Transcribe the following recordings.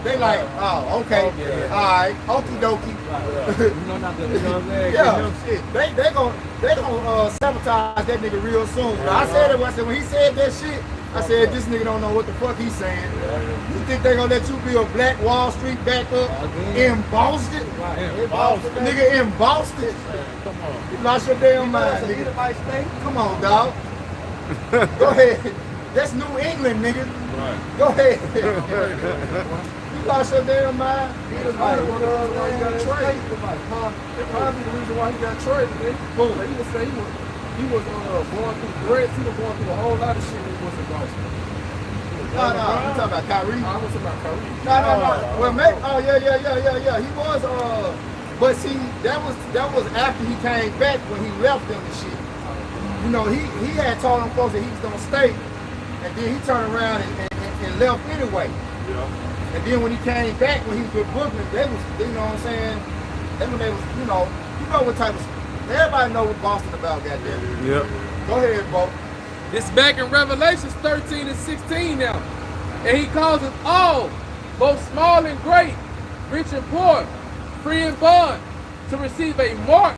They like, oh, okay, all right, okie dokie. Yeah, shit. They gonna sabotage that nigga real soon. I said it. I said when he said that shit, I said this nigga don't know what the fuck he's saying. You think they gonna let you be a Black Wall Street backup in Boston? Nigga in Boston? Come on. You lost your damn mind, nigga. Come on, dog. Go ahead. That's New England, nigga. Right. Go ahead. You lost your damn mind. He was why he got traded. That's probably the reason why he got traded, man. Boom. He was saying he was going through threats. He was going through a whole lot of shit when he was in Boston. No, you talking about Kyrie? I was talking about Kyrie. No. Well, maybe. Oh, yeah. He was. But see, that was after he came back when he left them and shit. You know, he had told them folks that he was gonna stay, and then he turned around and left anyway. Yeah. And then when he came back, when he was with Brooklyn, they was, you know what I'm saying? They was, you know what type of. Everybody know what Boston about, goddamn. Yep. Go ahead, Bo. It's back in Revelations 13 and 16 now. And he calls us all, both small and great, rich and poor, free and bond, to receive a mark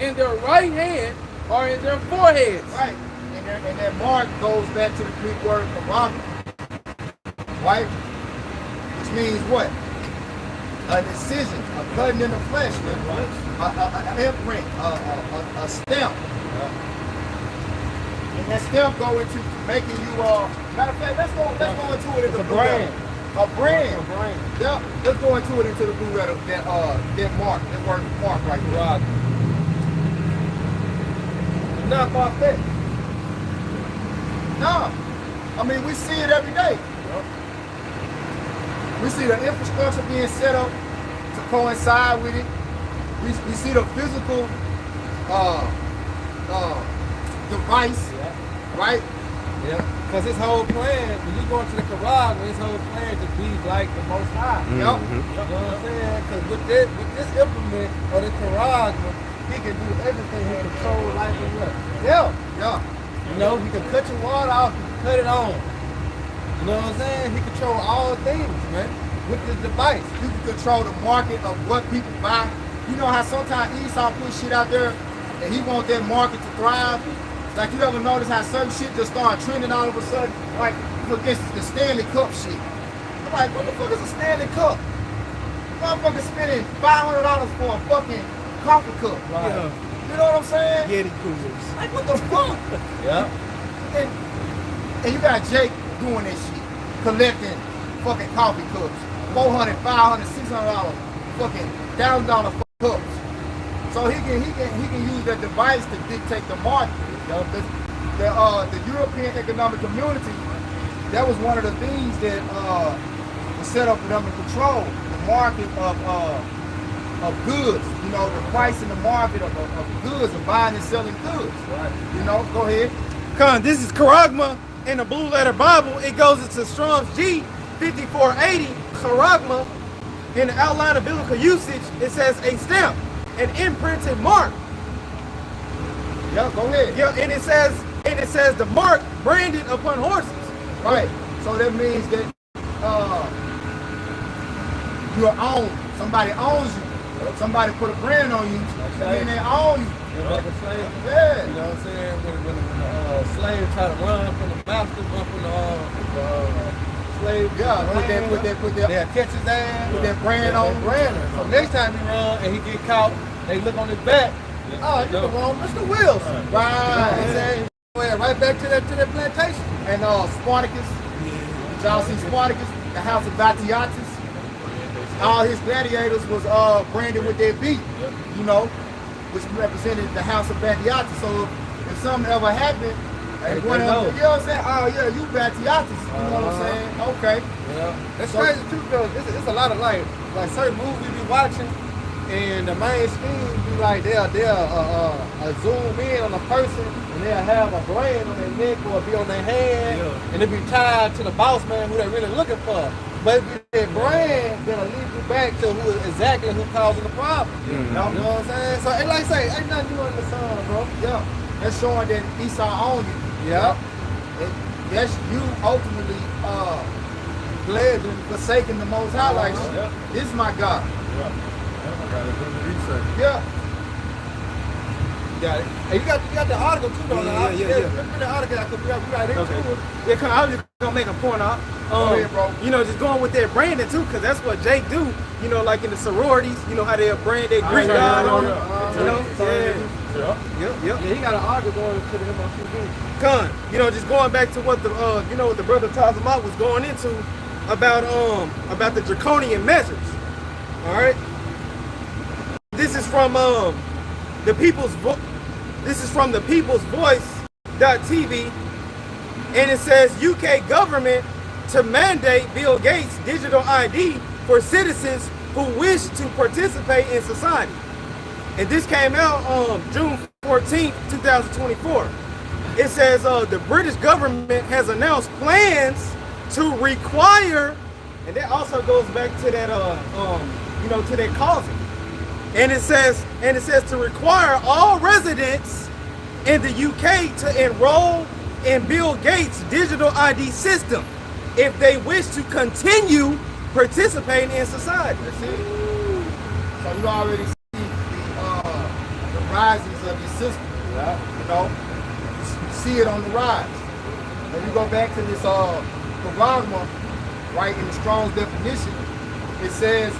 in their right hand or in their foreheads. Right. And that mark goes back to the Greek word charagma. Right? Which means what? An incision, a cutting in the flesh, an imprint, a stamp. And that stamp go into making you matter of fact, let's go into it in the blue letter. A brand. Yeah, let's go into it into the blue letter, that mark, that word mark right there. Right. Not far-fetched. No. I mean, we see it every day. Yep. We see the infrastructure being set up to coincide with it. We see the physical device, right? Yeah. Because his whole plan, when you go into the charagma, his whole plan to be like the Most High. Yep. You know what I'm saying? Because with this implement of the charagma, he can do everything. He control life and what? Yeah. You know, he can cut your water off, he can cut it on. You know what I'm saying? He control all things, man, with this device. You can control the market of what people buy. You know how sometimes Esau put shit out there and he wants that market to thrive? Like, you ever notice how certain shit just start trending all of a sudden? Like, for instance, the Stanley Cup shit. I'm like, what the fuck is a Stanley Cup? Motherfucker spending $500 for a fucking coffee cup. Right. Yeah. You know what I'm saying? Yeti coolers. Like, what the fuck? Yeah. And you got Jake doing this shit, collecting fucking coffee cups, $400, $500, $600 fucking $1,000 cups. So he can use that device to dictate the market. The European Economic Community, that was one of the things that was set up for them to control the market of goods. You know, the price in the market of goods, of buying and selling goods. Right. You know, go ahead. This is charagma in the Blue Letter Bible. It goes into Strong's G 5480. Charagma in the outline of biblical usage, it says a stamp, an imprinted mark. Yeah, go ahead. Yeah, and it says the mark branded upon horses. Right. So that means that you're owned. Somebody owns you. Somebody put a brand on you, and they own you. Like a slave. Yeah. You know what I'm saying? When the slave try to run from the master, run from the slave. Yeah, put that they'll catch his ass. Put that brand on him. So next time he run and he get caught, they look on his back. Oh, you the wrong Mr. Wilson. Right. Right back to that plantation. And Spartacus. Y'all see Spartacus, the house of Batiatus. All his gladiators was branded with their beak, you know, which represented the house of Batiatus. So if something ever happened, and one of them, you know what I'm saying? Oh yeah, you Batiatus. You know what I'm saying? Okay. Yeah. That's crazy too, because it's a lot of like certain movies we be watching, and the main scheme be like they'll zoom in on a person and they'll have a brand on their neck or be on their hand, and it be tied to the boss man who they're really looking for. But if that brand, that'll lead you back to who causing the problem. You know what I'm saying? So, and like I say, ain't nothing new under the sun, bro. Yeah. That's showing that Esau owned you. Yeah. That's you ultimately pledging. forsaking the Most High. Like, this is my God. Yeah. You got it. And you got the article too, though. Yeah. Let's the article. I could be right into it. Yeah, I was just gonna make a point out. ahead, bro. You know, just going with their branding too, because that's what Jake do. You know, like in the sororities, you know how they brand their Greek god on it. You know, Yep. Yeah, he got an article going to the MOTV. Con, you know, just going back to what the you know, what the brother Tazamat was going into about the draconian measures. All right. This is from the People's This is from the People's Voice.tv, and it says UK government to mandate Bill Gates digital ID for citizens who wish to participate in society. And this came out on June 14th, 2024. It says the British government has announced plans to require, and that also goes back to that you know, to that causing. And it says to require all residents in the UK to enroll in Bill Gates' digital ID system if they wish to continue participating in society. That's it. So you already see the rises of your system. Yeah. You know, you see it on the rise. When you go back to this charagma, right, in the Strong's definition, it says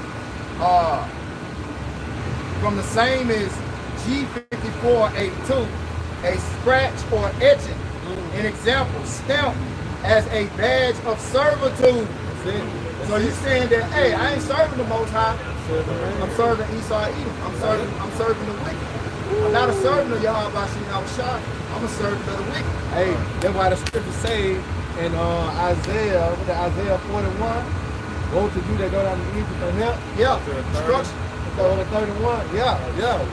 from the same as G5482, a scratch or etching. An example, stamp as a badge of servitude. So you're saying that, hey, I ain't serving the Most High. I'm serving Esau Edom. I'm serving the wicked. I'm not a servant of Yahweh Shah. I'm a servant of the wicked. Hey, that's why the scripture say in Isaiah 41, woe to you that go down to Egypt and help. Yeah, destruction. 31. Yeah.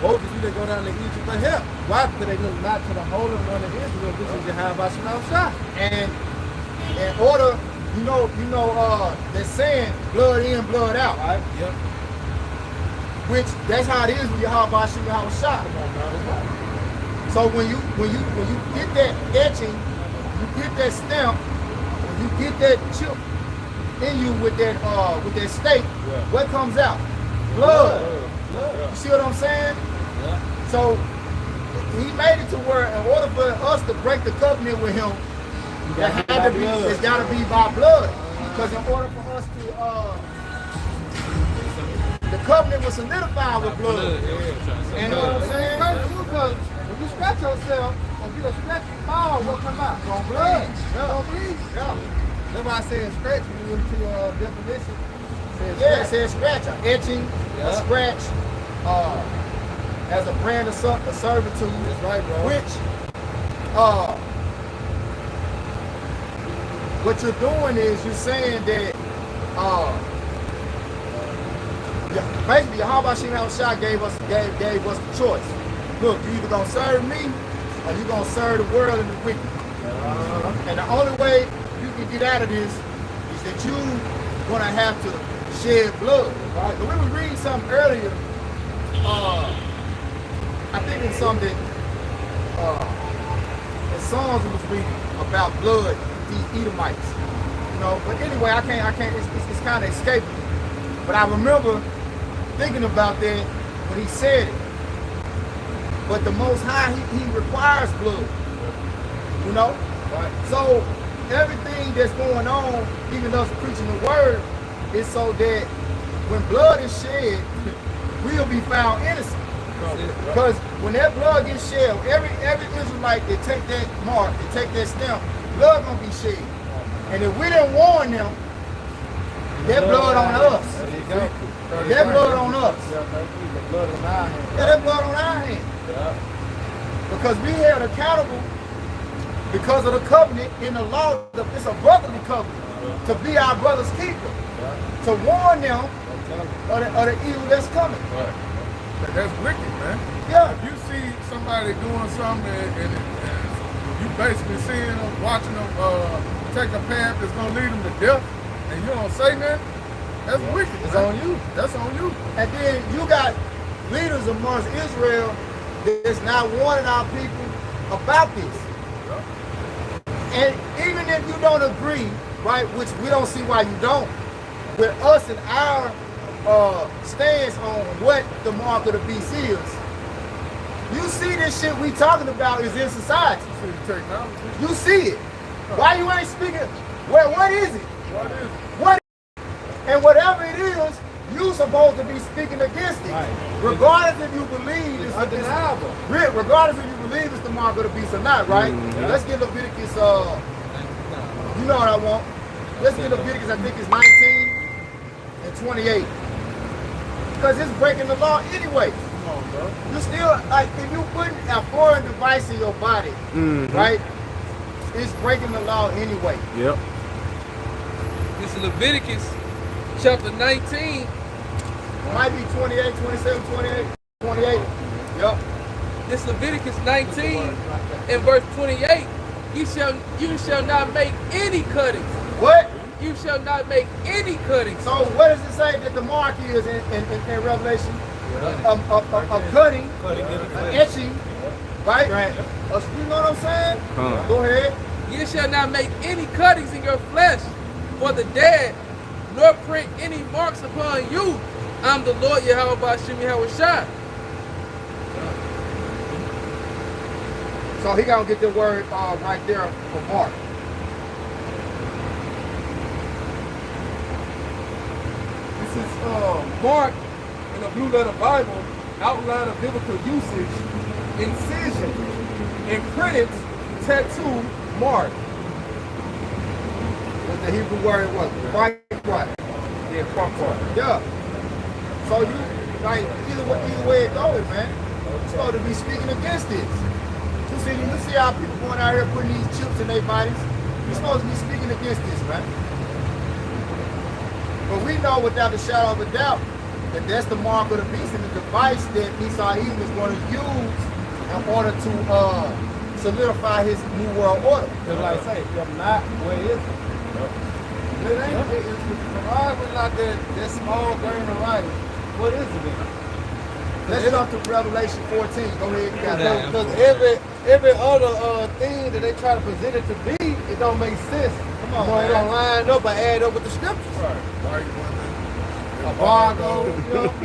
Woe to you that go down to Egypt and help. Why? Because they look not to the Holy One of Israel, which is Yahweh Shah. And in order, you know, they're saying blood in, blood out, right? Yep. Which that's how it is with Yahweh Shah. So when you get that etching, you get that stamp, when you get that chip in you with that stake, what comes out? Blood. You see what I'm saying? Yeah. So he made it to where in order for us to break the covenant with him, it's got to be by blood. Because in order for us to the covenant was solidified with blood. You know what I'm saying? Because when you scratch yourself, if you scratch your ball, what come out? From blood. Don't bleed. Yeah. That's why I said scratch when you went to your definition. It says scratch, etching, a scratch, as a brand of servitude. That's right, bro. Which, what you're doing is you're saying that, basically, Yahweh Shah gave us the choice. Look, you either gonna serve me or you gonna serve the world and the wicked. And the only way you can get out of this is that you're gonna have to shed blood. Right? But we were reading something earlier. I think it's something in Psalms we was reading about blood, these Edomites. You know, but anyway, I can't. It's kind of escaping me. But I remember thinking about that when he said it. But the Most High, he requires blood. You know? Right. So everything that's going on, even us preaching the word, is so that when blood is shed, we'll be found innocent. Because when that blood gets shed, every Israelite that take that mark, they take that stamp, blood gonna be shed. And if we didn't warn them, that blood on us. That blood on us. Yeah, that blood on our hands. Because we held accountable because of the covenant in the law. It's a brotherly covenant to be our brother's keeper. To warn them of the evil that's coming. Right. That's wicked, man. Yeah. If you see somebody doing something and you basically seeing them, watching them take a path that's going to lead them to death, and you don't say nothing, that's wicked. It's on you. That's on you. And then you got leaders amongst Israel that's not warning our people about this. Yeah. And even if you don't agree right? Which we don't see why you don't. With us and our stance on what the mark of the beast is, you see this shit we talking about is in society. You see it. Why you ain't speaking? Well, what is it? What is it? And whatever it is, you supposed to be speaking against it. Right. Regardless if you believe It's undeniable. regardless if you believe it's the mark of the beast or not, right? Let's get Leviticus, you know what I want. Let's get Leviticus, I think it's 19 and 28. Because it's breaking the law anyway. Come on, bro. You still, like, if you put a foreign device in your body, right, it's breaking the law anyway. Yep. This is Leviticus chapter 19. Might be 28, 27, 28, 28. Yep. This Leviticus 19 and verse 28. You shall not make any cuttings. What? You shall not make any cuttings. So what does it say that the mark is in Revelation? A cutting, an etching, right? You know what I'm saying? Go ahead. You shall not make any cuttings in your flesh for the dead, nor print any marks upon you. I'm the Lord Yahweh Bashim Yahweh Shai. So he gonna get the word right there for mark. This is Mark in the Blue Letter Bible, outline of biblical usage, incision, imprinted, tattoo, mark. What the Hebrew word was? Right. Yeah, part. Yeah. So you, like, either way it goes, man. You're supposed to be speaking against this. You see how people going out here putting these chips in their bodies? You're supposed to be speaking against this, man. But we know without a shadow of a doubt that that's the mark of the beast and the device that Esau Edom is going to use in order to solidify his new world order. Because like I say, if not, where is it? It ain't, it's not that small grain of rice. What is it then? Let's jump to Revelation 14. Go ahead, you got that. Because every other thing that they try to present it to be, it don't make sense. Come on, It don't line up or add up with the scriptures. Embargo.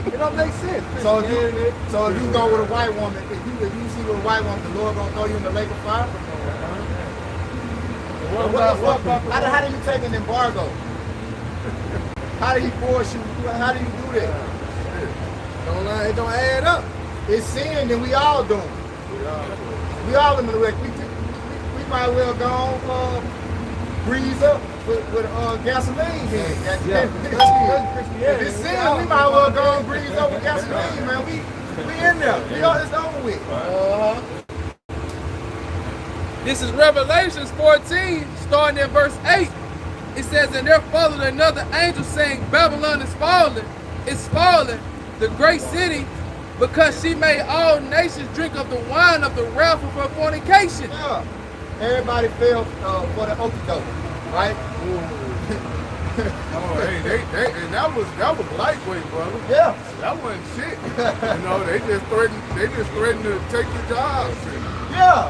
It don't make sense. So if you go with a white woman, if you see with a white woman, the Lord gonna throw you in the lake of fire? How do you take an embargo? How do you force you? How do you do that? It don't add up. It's sin, then we all do it. We all in the wreck. We might well go breeze up with gasoline then. If it's sin, we might well go and breeze up with gasoline, man. We in there. It's over with. This is Revelations 14, starting at verse 8. It says, and there followed another angel saying, Babylon is fallen, the great city, because she made all nations drink of the wine of the wrath of her fornication. Yeah. Everybody fell for the okie doke, right? And that was lightweight, brother. Yeah. That wasn't shit. They just threatened to take your jobs. Yeah.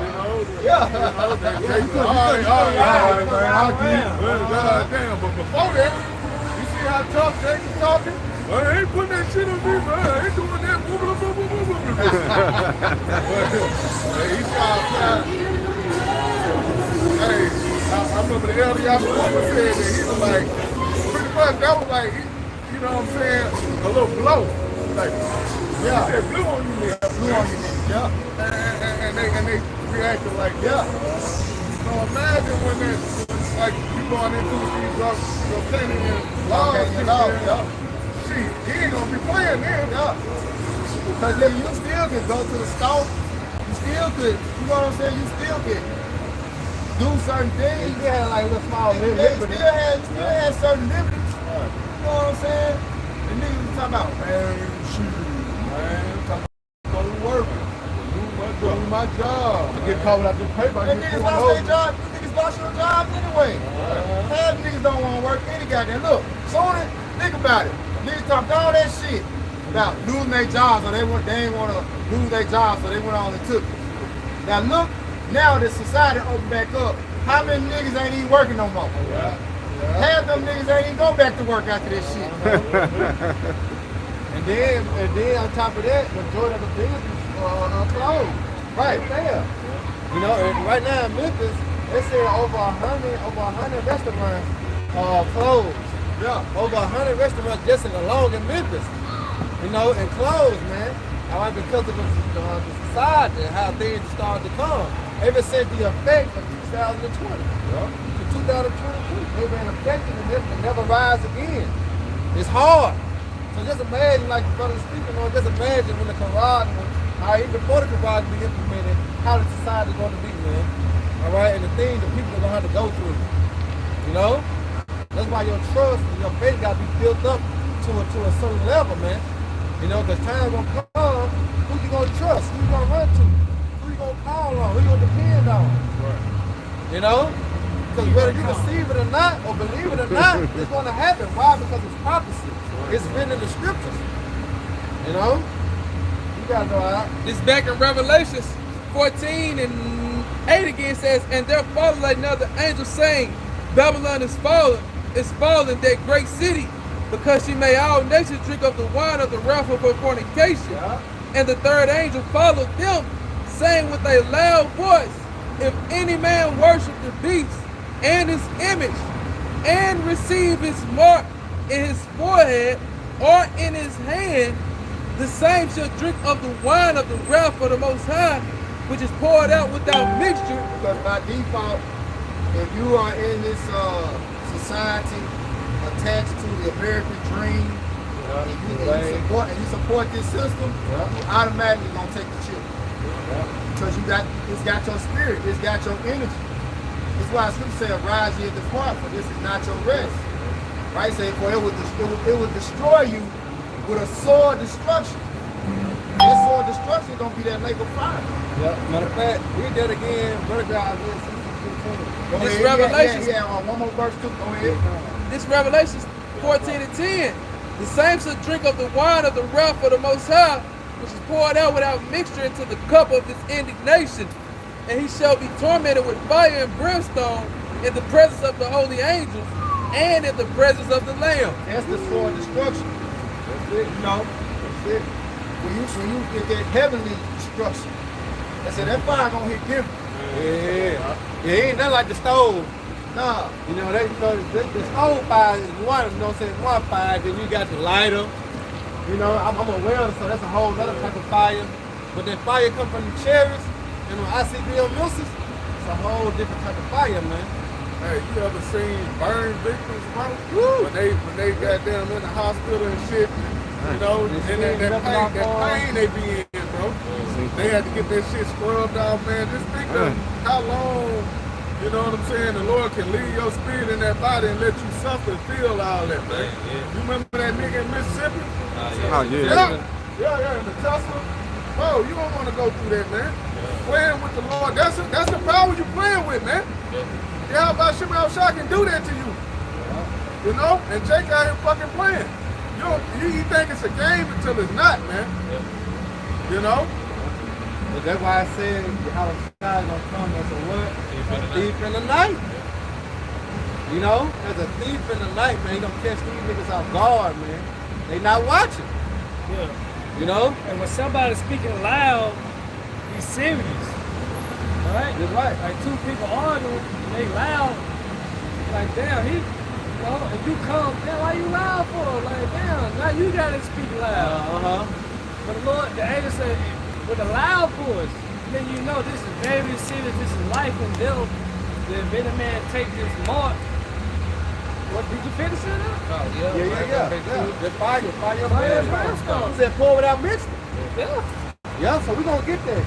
Damn, but before that, you see how tough Jacob's talking? I ain't putting that shit on me, man. I ain't doing that. Hey, I remember the elder Yahweh said that he was like, pretty much that was like, you know what I'm saying, a little blow. Like, yeah, they blew on you, man. And they reacted like, yeah. So imagine when that, like, you going into these your planning and laws, he ain't gonna be playing there. Yeah. Because then you still can go to the store. You still could, you know what I'm saying? You still can do certain things. You had like little small You still had certain liberties. You know what I'm saying? The niggas was talking about, man, shoot. Man, talking about go to work. Do my job. get caught without this paper. And niggas lost their job. You niggas lost your jobs anyway. Half niggas don't want to work any goddamn. Look, Sony, think about it. Niggas talked all that shit about losing their jobs, or they ain't want to lose their jobs, so they went on and took it. Now look, now that society opened back up, how many niggas ain't even working no more? Half them niggas ain't even go back to work after this shit. And then on top of that, majority of the business are closed. Right there. You know, and right now in Memphis, they say over 100 restaurants are closed. Yeah, over 100 restaurants just alone in Memphis. You know, and closed, man. All right, because of the society and how things started to come. Ever since the effect of 2020 to 2022, they've been affected and it never rise again. It's hard. So just imagine, like the brother speaking on, just imagine when the Quran, even before the Quran be implemented, how the society is going to be, man. All right, and the things that people are going to have to go through. You know, that's why your trust and your faith got to be built up to a certain level, man. You know, because time will come, who you going to trust? Who you going to run to? Who you going to call on? Who you going to depend on? Right. You know? Because whether you receive it or not, or believe it or not, it's going to happen. Why? Because it's prophecy. It's written in the scriptures. You know? You got to know how. This back in Revelations 14:8 again says, and there followed another angel saying, Babylon is fallen, that great city, because she made all nations drink of the wine of the wrath of her fornication. Yeah. And the third angel followed them, saying with a loud voice, if any man worship the beast and his image, and receive his mark in his forehead or in his hand, the same shall drink of the wine of the wrath of the Most High, which is poured out without mixture. Because by default, if you are in this society attached to the American dream, and you support this system, you automatically gonna take the chip. Because it's got your spirit, it's got your energy. That's why Scripture said, rise ye and depart, for this is not your rest. Right? Say, for it would destroy you with a sword destruction. That sword destruction gonna be that lake of fire. Yeah. Matter of fact, read that again, Brother God. This Revelation. One more verse too. Go ahead. This Revelation 14:10. The same shall drink of the wine of the wrath of the Most High, which is poured out without mixture into the cup of his indignation. And he shall be tormented with fire and brimstone in the presence of the holy angels and in the presence of the Lamb. That's the sword destruction. That's it. You know, that's it. When you get that heavenly destruction, I said that fire gonna hit different. Yeah, it ain't nothing like the stove. Nah. You know, the stove fire is one, you know what I'm saying, one fire, then you got the lighter. You know, I'm a welder, so that's a whole other type of fire. But that fire come from the cherries, and when ICBM missiles, it's a whole different type of fire, man. Hey, you ever seen burn victims, bro? When they got them in the hospital and shit, you know, and that pain they be in, bro. They had to get that shit scrubbed off, man. Just think of how long, you know what I'm saying, the Lord can leave your spirit in that body and let you suffer and feel all that, man. You remember that nigga in Mississippi? Yeah, in the Tesla. Bro, you don't want to go through that, man. Playing with the Lord, that's the power you playing with, man. Yeah, about Shimon Shah can do that to you. You know? And Jake out here fucking playing. You think it's a game until it's not, man. You know? But that's why I said how the sky is gonna come as a what? A thief in the night. You know? As a thief in the night, man, you gonna catch these niggas off guard, man. They not watching. Yeah. You know? And when somebody's speaking loud, he's serious. Alright? That's right. Like two people arguing, they loud. Like, damn, you know, if you come, damn, why you loud for? Like, damn, now you gotta speak loud. But the Lord, the angel said, with a loud voice, then you know this is very serious, this is life and death. If any man take this mark, what, did you finish it up? Oh, yeah. The fire, brimstone. Said pour without mixing. Yeah, so we gonna get there.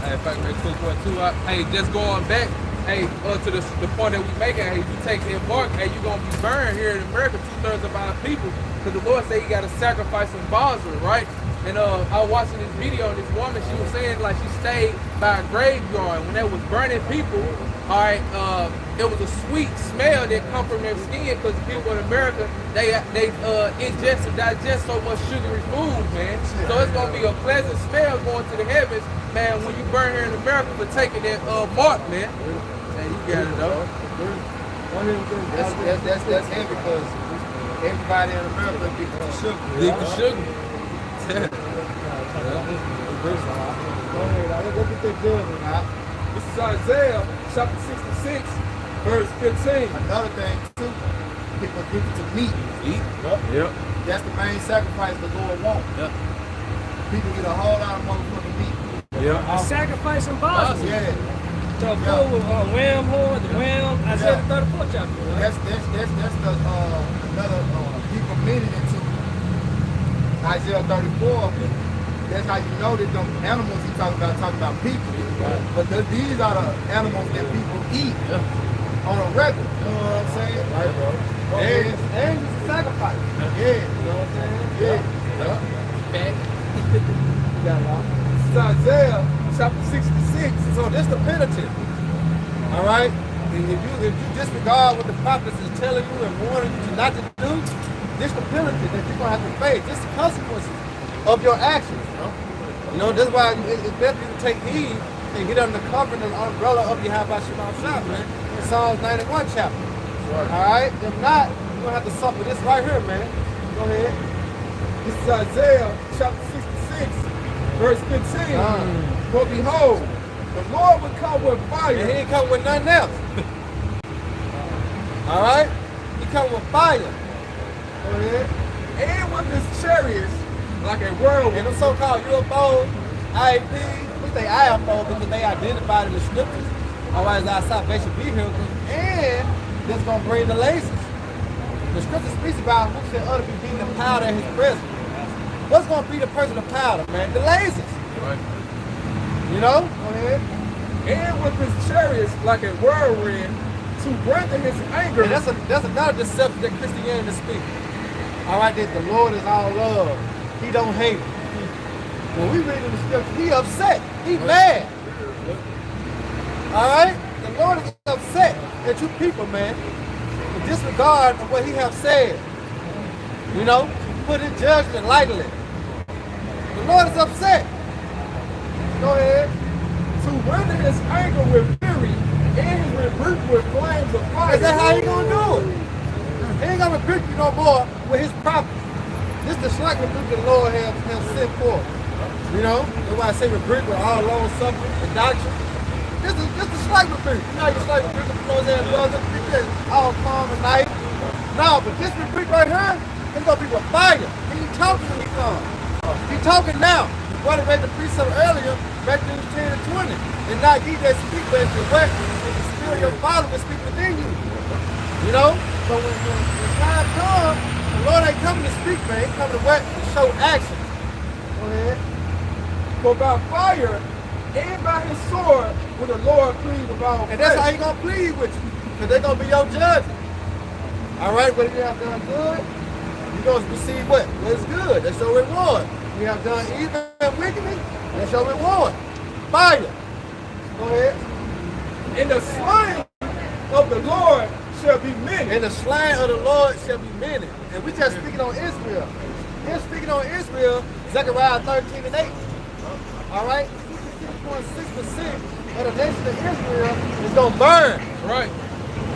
Hey, fact, 2.2. Hey, just going back, hey, to the point that we making, hey, you take the mark, hey, you gonna be burned here in America, 2/3 of our people, because the Lord said you gotta sacrifice some Basra, right? And I was watching this video, and this woman, she was saying like she stayed by a graveyard when they was burning people. All right, it was a sweet smell that come from their skin because people in America they ingest and digest so much sugary food, man. So it's gonna be a pleasant smell going to the heavens, man. When you burn here in America for taking that mark, man. Man, you got it though. That's heavy because everybody in America gets the sugar. Dig the sugar. Go ahead, let's get that judgment out. This is Isaiah chapter 66, verse 15. Another thing too, people give it to meat. Eat. Yep. That's the main sacrifice the Lord wants. Yep. People get a whole lot of motherfucking meat. A sacrifice and bosses. Yeah. So full with wham horn, the wham. Isaiah 34 chapter. Right? That's the another people meaning into Isaiah 34. That's how you know that them animals he talking about people. But these are the animals that people eat on a regular. You know what I'm saying? Right, bro. And it's a sacrifice. Yeah. You know what I'm saying? This is Isaiah chapter 66. So this the penalty. All right? And if you disregard what the prophets is telling you and warning you not to do, this the penalty that you're going to have to face. This is the consequences of your actions. You know, that's why it's best for you to take heed and get under the cover and the umbrella of Yahweh Shema Shah, man. In Psalms 91 chapter. All right? If not, you're going to have to suffer this right here, man. Go ahead. This is Isaiah chapter 66, verse 15. For behold, the Lord will come with fire. And he ain't come with nothing else. All right? He come with fire. Go ahead. And with his chariots like a whirlwind. And them so-called UFOs, IAP, we say IFO because they identified in the scriptures. Otherwise, our salvation vehicle. And that's going to bring the lasers. The scripture speaks about who said other people being the powder in his presence. What's going to be the person of powder, man? The lasers. Right. You know? Go ahead. And with his chariots like a whirlwind to render his anger. And that's another deception that Christianity speaks. All right, that the Lord is all love. He don't hate. When we read in the scripture, he upset. He mad. All right? The Lord is upset at you people, man. In disregard of what he have said. You know? Put his judgment lightly. The Lord is upset. Go ahead. To render his anger with fury and his rebuke with flames of fire. Is that how he gonna do it? He ain't gonna rebuke you no more with his prophets. This is the slight rebuke the Lord has sent forth. You know? That's why I say rebuke with all long suffering and doctrine. This is the slight rebuke. You know, you slight rebuke the Lord's and brother. It's just all calm and nice. No, but this rebuke right here, it's gonna be with fire. He ain't talking when he comes. He talking now. What I read the precept earlier, Matthew 10 and 20. And not ye that speak, but it's your weapon, and the spirit of your Father will speak within you. You know? So when time comes, the Lord ain't coming to speak, man. He's coming to what? To show action. Go ahead. For by fire and by his sword will the Lord plead with all And that's how he gonna plead with you. Because they're gonna be your judges. Alright, whether you have done good, you're gonna receive what? What's good. That's your reward. You have done evil and wickedness, that's your reward. Fire. Go ahead. And the slain of the Lord shall be many. And the slain of the Lord shall be many. And we just speaking on Israel. We're speaking on Israel, Zechariah 13 and 8. Alright? 66.6% of the nation of Israel is gonna burn. Right.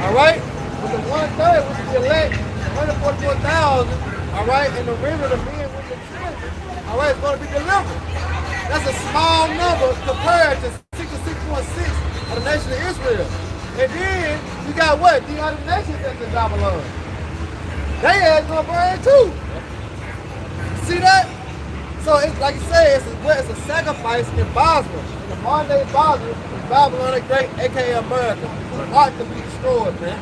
Alright? With the 1/3, which is the elect, 144,000, alright, and the remnant of the men with the children, alright, it's gonna be delivered. That's a small number compared to 66.6 of the nation of Israel. And then you got what? The other nations that's in Babylon. They ass gonna burn too. See that? So it's like you say, it's a sacrifice in Basra. In the modern day Basra, Babylon the Great, aka America. Art to be destroyed, man.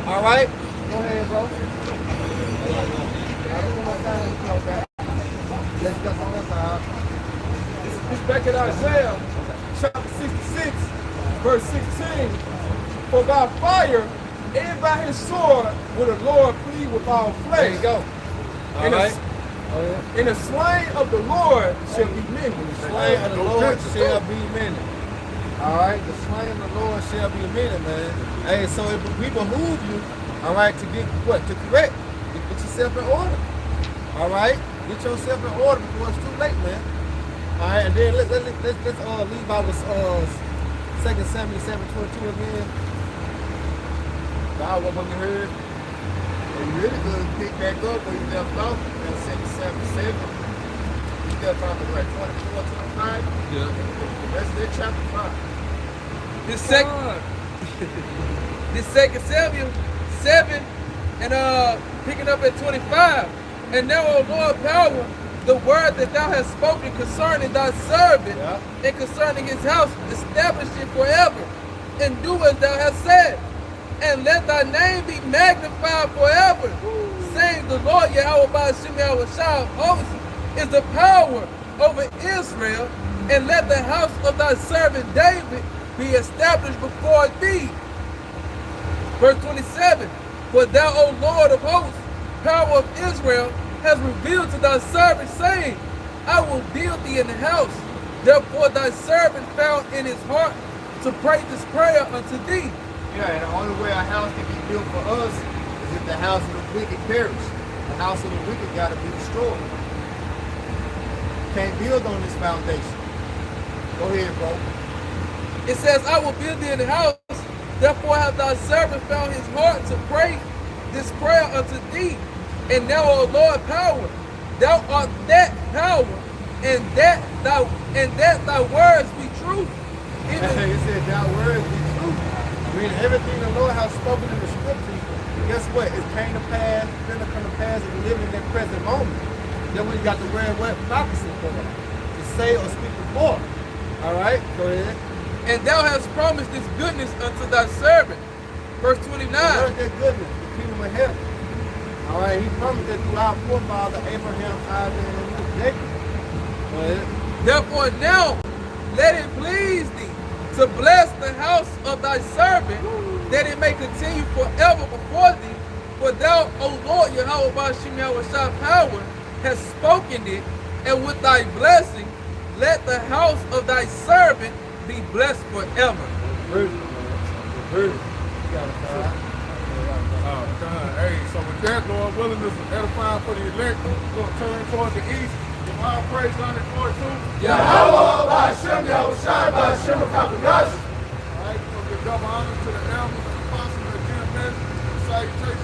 Alright? Go ahead, bro. Let's go on this side. It's back in Isaiah chapter 66, verse 16. For by fire and by his sword will the Lord plead with all flesh. There you go. And Alright. and the slain of the Lord shall be many. The slain of the Lord shall be many. Alright, the slain of the Lord shall be many, man. Hey, so if we behoove you, alright, to get what? To correct. To get yourself in order. Alright? Get yourself in order before it's too late, man. Alright, and then let's leave out with 2 Samuel 7:22 again. God, what you heard? And you really could pick back up where you left off. That's 7. You left off at like 24, 25. Yeah. The rest of that chapter 5. This second Samuel 7 and picking up at 25. And now, O Lord, power, the word that thou hast spoken concerning thy servant and concerning his house, establish it forever, and do as thou hast said. And let thy name be magnified forever, saying the Lord Yahweh Ba'ashem Yahweh Shah of hosts is the power over Israel, and let the house of thy servant David be established before thee. Verse 27, for thou, O Lord of hosts, power of Israel, has revealed to thy servant, saying, I will build thee an house. Therefore thy servant found in his heart to pray this prayer unto thee. Yeah, and the only way a house can be built for us is if the house of the wicked perish. The house of the wicked got to be destroyed. Can't build on this foundation. Go ahead, bro. It says, I will build thee an house. Therefore hath thy servant found his heart to pray this prayer unto thee. And now, O Lord, power, thou art that power, and that thy words be true. It said thy words be true. I mean, everything the Lord has spoken in the scriptures, guess what? It came to pass, it's going to come to pass, and we live in that present moment. Then we got the word what prophecy for them, to say or speak before. All right, go ahead. And thou hast promised this goodness unto thy servant. Verse 29. Where's that goodness? The kingdom of heaven. All right, he promised that through our forefather Abraham, Isaac, and Jacob. Go ahead. Therefore now, let it please thee to bless the house of thy servant, that it may continue forever before thee. For thou, O Lord, Yahweh Ba'ashem Yahweh Shah power, hast spoken it, and with thy blessing, let the house of thy servant be blessed forever. Hey, so with that, Lord willing, this is edifying for the elect. We're going to turn towards the east. Give all praise on it for it too. Yahweh Ba'ashem Yahweh Shai Ba'ashem Kakunash. All right, so give double honor to the elders, the apostles, the GMS, the salutations.